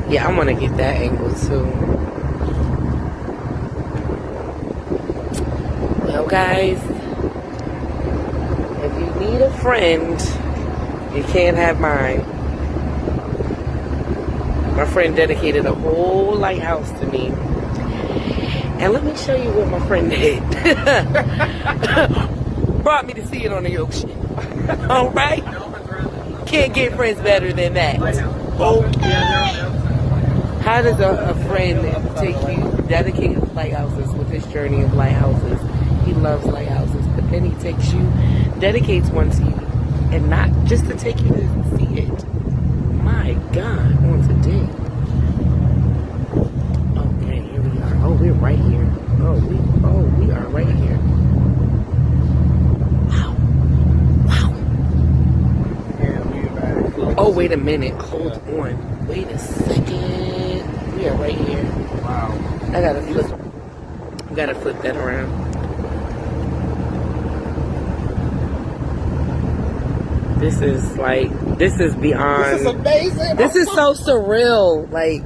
Yeah, I want to get that angle too. Well, guys, if you need a friend, you can't have mine. My friend dedicated a whole lighthouse to me. And let me show you what my friend did. Brought me to see it on the ocean. All right? Can't get friends better than that. Okay. How does a friend take you, dedicate lighthouses with his journey of lighthouses? He loves lighthouses, but then he takes you, dedicates one to you, and not just to take you to see it. My God, on today. Okay, here we are. Oh, we're right here. Oh, we are right here. Wow. Oh, wait a minute. Hold on. Wait a second. We are right here. Wow. I gotta flip that around. This is beyond. This is amazing. This is so surreal. Like,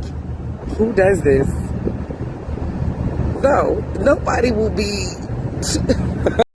who does this? No, nobody will be